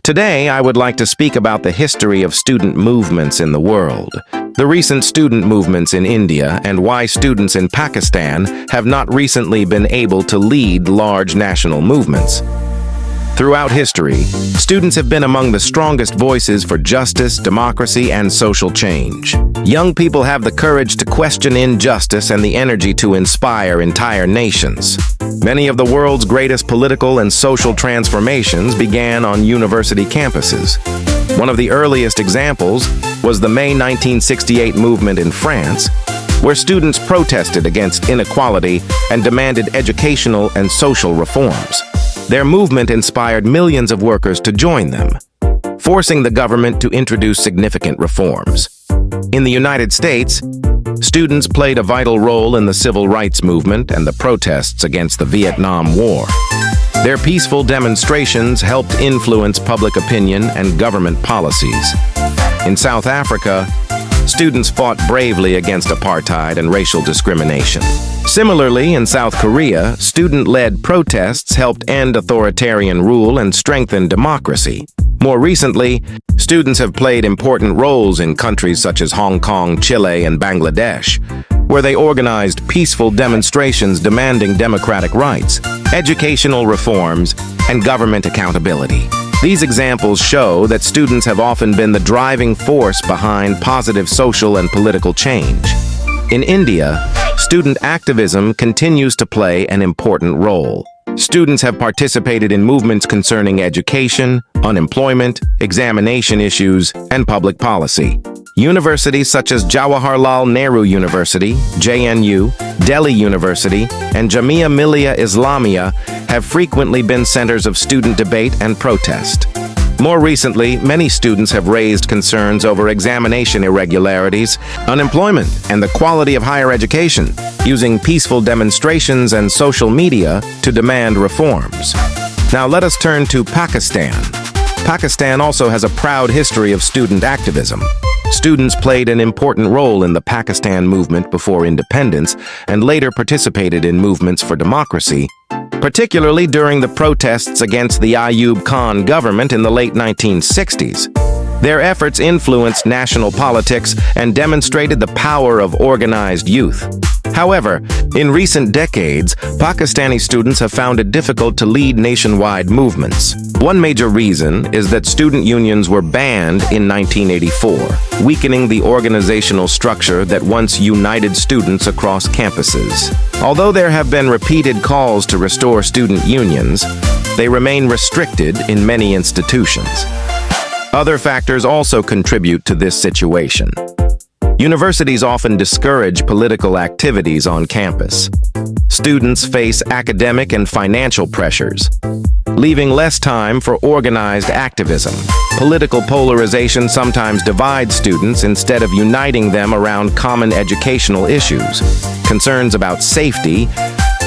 Today, I would like to speak about the history of student movements in the world, the recent student movements in India, and why students in Pakistan have not recently been able to lead large national movements. Throughout history, students have been among the strongest voices for justice, democracy, and social change. Young people have the courage to question injustice and the energy to inspire entire nations. Many of the world's greatest political and social transformations began on university campuses. One of the earliest examples was the May 1968 movement in France, where students protested against inequality and demanded educational and social reforms. Their movement inspired millions of workers to join them, forcing the government to introduce significant reforms. In the United States, students played a vital role in the civil rights movement and the protests against the Vietnam War. Their peaceful demonstrations helped influence public opinion and government policies. In South Africa, students fought bravely against apartheid and racial discrimination. Similarly, in South Korea, student-led protests helped end authoritarian rule and strengthen democracy. More recently, students have played important roles in countries such as Hong Kong, Chile, and Bangladesh, where they organized peaceful demonstrations demanding democratic rights, educational reforms, and government accountability. These examples show that students have often been the driving force behind positive social and political change. In India, student activism continues to play an important role. Students have participated in movements concerning education, unemployment, examination issues, and public policy. Universities such as Jawaharlal Nehru University, JNU, Delhi University, and Jamia Millia Islamia have frequently been centers of student debate and protest. More recently, many students have raised concerns over examination irregularities, unemployment, and the quality of higher education, using peaceful demonstrations and social media to demand reforms. Now let us turn to Pakistan. Pakistan also has a proud history of student activism. Students played an important role in the Pakistan movement before independence and later participated in movements for democracy, particularly during the protests against the Ayub Khan government in the late 1960s. Their efforts influenced national politics and demonstrated the power of organized youth. However, in recent decades, Pakistani students have found it difficult to lead nationwide movements. One major reason is that student unions were banned in 1984, weakening the organizational structure that once united students across campuses. Although there have been repeated calls to restore student unions, they remain restricted in many institutions. Other factors also contribute to this situation. Universities often discourage political activities on campus. Students face academic and financial pressures, leaving less time for organized activism. Political polarization sometimes divides students instead of uniting them around common educational issues. Concerns about safety,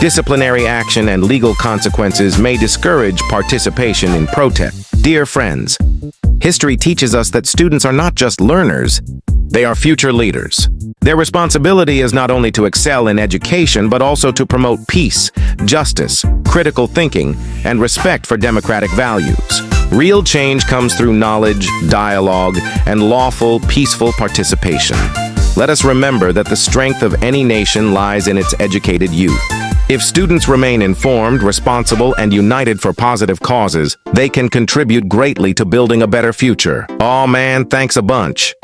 disciplinary action, and legal consequences may discourage participation in protest. Dear friends, history teaches us that students are not just learners, they are future leaders. Their responsibility is not only to excel in education, but also to promote peace, justice, critical thinking, and respect for democratic values. Real change comes through knowledge, dialogue, and lawful, peaceful participation. Let us remember that the strength of any nation lies in its educated youth. If students remain informed, responsible, and united for positive causes, they can contribute greatly to building a better future. Aw man, thanks a bunch.